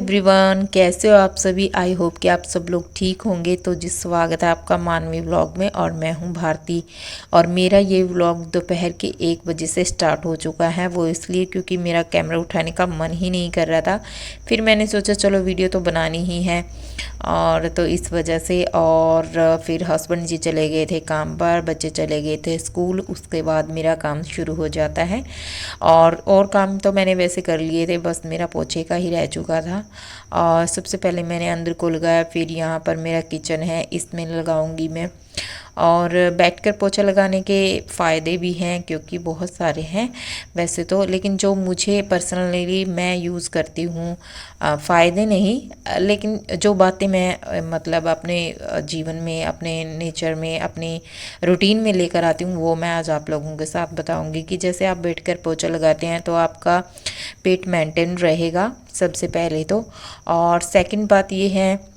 Everyone, कैसे हो आप सभी। आई होप कि आप सब लोग ठीक होंगे। तो जी स्वागत है आपका मानवी व्लॉग में और मैं हूं भारती। और मेरा ये व्लॉग दोपहर के 1 बजे से स्टार्ट हो चुका है। वो इसलिए क्योंकि मेरा कैमरा उठाने का मन ही नहीं कर रहा था। फिर मैंने सोचा चलो वीडियो तो बनानी ही है, और तो इस वजह से। और फिर हस्बैंड जी चले गए थे काम पर, बच्चे चले गए थे स्कूल। उसके बाद मेरा काम शुरू हो जाता है। और काम तो मैंने वैसे कर लिए थे, बस मेरा पोछे का ही रह चुका था। और सबसे पहले मैंने अंदर को लगाया, फिर यहाँ पर मेरा किचन है, इसमें लगाऊंगी मैं। और बैठकर पोछा लगाने के फ़ायदे भी हैं क्योंकि बहुत सारे हैं वैसे तो, लेकिन जो मुझे पर्सनली मैं यूज़ करती हूँ, फ़ायदे नहीं लेकिन जो बातें मैं मतलब अपने जीवन में, अपने नेचर में, अपनी रूटीन में लेकर आती हूँ, वो मैं आज आप लोगों के साथ बताऊँगी। कि जैसे आप बैठकर पोछा लगाते हैं तो आपका पेट मेंटेन रहेगा सबसे पहले तो। और सेकंड बात ये है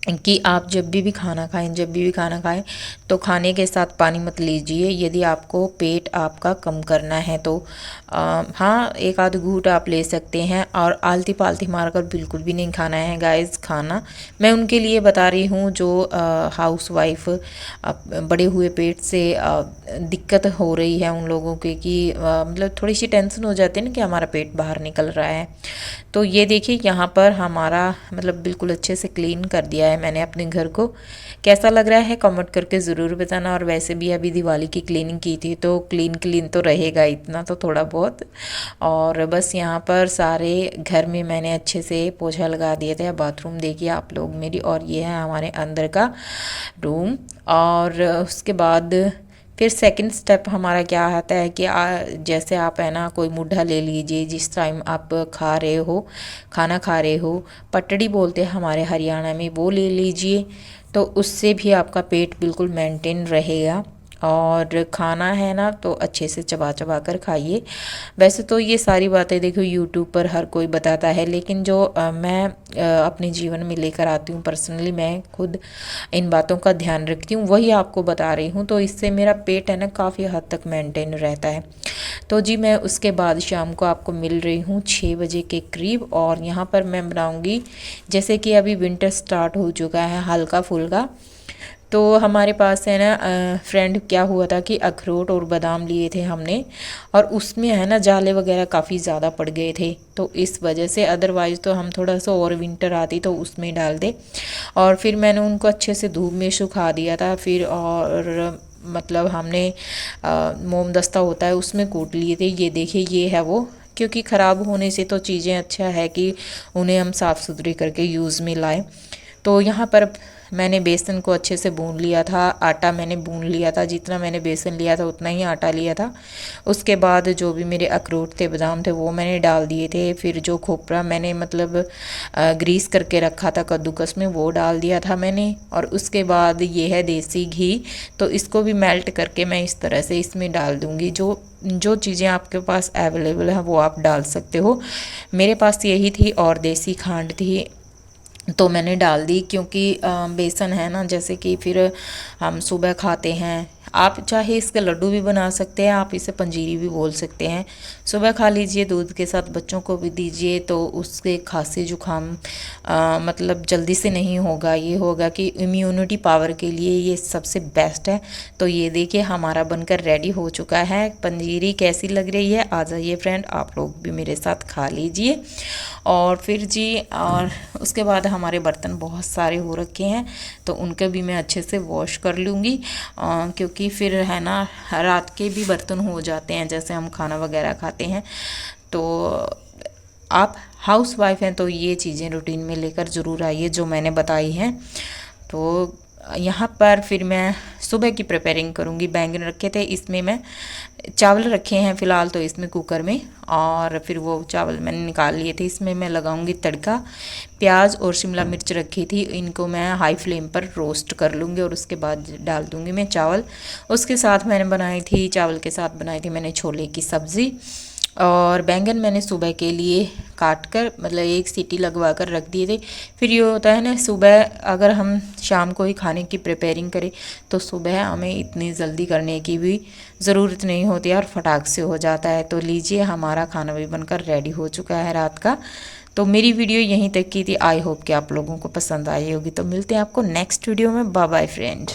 कि आप जब भी खाना खाएं तो खाने के साथ पानी मत लीजिए, यदि आपको पेट आपका कम करना है तो। हाँ, एक आध घूंट आप ले सकते हैं। और आलती पालती मारकर बिल्कुल भी नहीं खाना है गाइस। खाना मैं उनके लिए बता रही हूँ जो हाउस वाइफ बड़े हुए पेट से दिक्कत हो रही है उन लोगों के, कि मतलब थोड़ी सी टेंशन हो जाती है ना कि हमारा पेट बाहर निकल रहा है। तो ये देखिए यहाँ पर हमारा मतलब बिल्कुल अच्छे से क्लीन कर दिया है मैंने अपने घर को। कैसा लग रहा है कमेंट करके ज़रूर बताना। और वैसे भी अभी दिवाली की क्लीनिंग की थी तो क्लीन तो रहेगा इतना तो थोड़ा बहुत। और बस यहाँ पर सारे घर में मैंने अच्छे से पोछा लगा दिए थे। बाथरूम देखिए आप लोग मेरी, और ये है हमारे अंदर का रूम। और उसके बाद फिर सेकंड स्टेप हमारा क्या आता है कि जैसे आप है ना कोई मुड्ढा ले लीजिए, जिस टाइम आप खा रहे हो, खाना खा रहे हो, पटड़ी बोलते हैं हमारे हरियाणा में, वो ले लीजिए। तो उससे भी आपका पेट बिल्कुल मेंटेन रहेगा। और खाना है ना तो अच्छे से चबा चबा कर खाइए। वैसे तो ये सारी बातें देखो यूट्यूब पर हर कोई बताता है, लेकिन जो मैं अपने जीवन में लेकर आती हूँ पर्सनली, मैं खुद इन बातों का ध्यान रखती हूँ, वही आपको बता रही हूँ। तो इससे मेरा पेट है ना काफ़ी हद तक मेंटेन रहता है। तो जी मैं उसके बाद शाम को आपको मिल रही हूँ 6 बजे के करीब। और यहाँ पर मैं बनाऊँगी, जैसे कि अभी विंटर स्टार्ट हो चुका है हल्का फुल्का, तो हमारे पास है ना फ्रेंड क्या हुआ था कि अखरोट और बादाम लिए थे हमने, और उसमें है ना जाले वगैरह काफ़ी ज़्यादा पड़ गए थे। तो इस वजह से, अदरवाइज़ तो हम थोड़ा सा और विंटर आती तो उसमें डाल दे। और फिर मैंने उनको अच्छे से धूप में सुखा दिया था। फिर और मतलब हमने मोम दस्ता होता है उसमें कूट लिए थे। ये देखिए ये है वो, क्योंकि ख़राब होने से तो चीज़ें अच्छा है कि उन्हें हम साफ़ सुथरी करके यूज़ में लाएं। तो यहाँ पर मैंने बेसन को अच्छे से भून लिया था, आटा मैंने भून लिया था, जितना मैंने बेसन लिया था उतना ही आटा लिया था। उसके बाद जो भी मेरे अखरोट थे, बादाम थे, वो मैंने डाल दिए थे। फिर जो खोपरा मैंने मतलब ग्रीस करके रखा था कद्दूकस में, वो डाल दिया था मैंने। और उसके बाद ये है देसी घी, तो इसको भी मेल्ट करके मैं इस तरह से इसमें डाल दूँगी। जो जो चीज़ें आपके पास अवेलेबल है वो आप डाल सकते हो। मेरे पास यही थी और देसी खांड थी तो मैंने डाल दी, क्योंकि बेसन है ना, जैसे कि फिर हम सुबह खाते हैं। आप चाहे इसके लड्डू भी बना सकते हैं, आप इसे पंजीरी भी बोल सकते हैं। सुबह खा लीजिए दूध के साथ, बच्चों को भी दीजिए तो उसके खांसी जुकाम मतलब जल्दी से नहीं होगा। ये होगा कि इम्यूनिटी पावर के लिए ये सबसे बेस्ट है। तो ये देखिए हमारा बनकर रेडी हो चुका है। पंजीरी कैसी लग रही है, आ जाइए फ्रेंड आप लोग भी मेरे साथ खा लीजिए। और फिर जी, और उसके बाद हमारे बर्तन बहुत सारे हो रखे हैं तो उनके भी मैं अच्छे से वॉश कर लूँगी, क्योंकि फिर है ना रात के भी बर्तन हो जाते हैं जैसे हम खाना वगैरह खाते हैं। तो आप हाउस वाइफ हैं तो ये चीज़ें रूटीन में लेकर ज़रूर आइए जो मैंने बताई हैं। तो यहाँ पर फिर मैं सुबह की प्रिपेयरिंग करूँगी। बैंगन रखे थे, इसमें मैं चावल रखे हैं फ़िलहाल तो इसमें कुकर में, और फिर वो चावल मैंने निकाल लिए थे। इसमें मैं लगाऊंगी तड़का। प्याज और शिमला मिर्च रखी थी, इनको मैं हाई फ्लेम पर रोस्ट कर लूँगी और उसके बाद डाल दूँगी मैं चावल। उसके साथ मैंने बनाई थी, चावल के साथ बनाई थी मैंने छोले की सब्ज़ी। और बैंगन मैंने सुबह के लिए काट कर मतलब एक सीटी लगवा कर रख दिए थे। फिर ये होता है ना, सुबह अगर हम शाम को ही खाने की प्रिपेयरिंग करें तो सुबह हमें इतनी जल्दी करने की भी ज़रूरत नहीं होती और फटाक से हो जाता है। तो लीजिए हमारा खाना भी बनकर रेडी हो चुका है रात का। तो मेरी वीडियो यहीं तक की थी। आई होप कि आप लोगों को पसंद आई होगी। तो मिलते हैं आपको नेक्स्ट वीडियो में। Bye bye friend.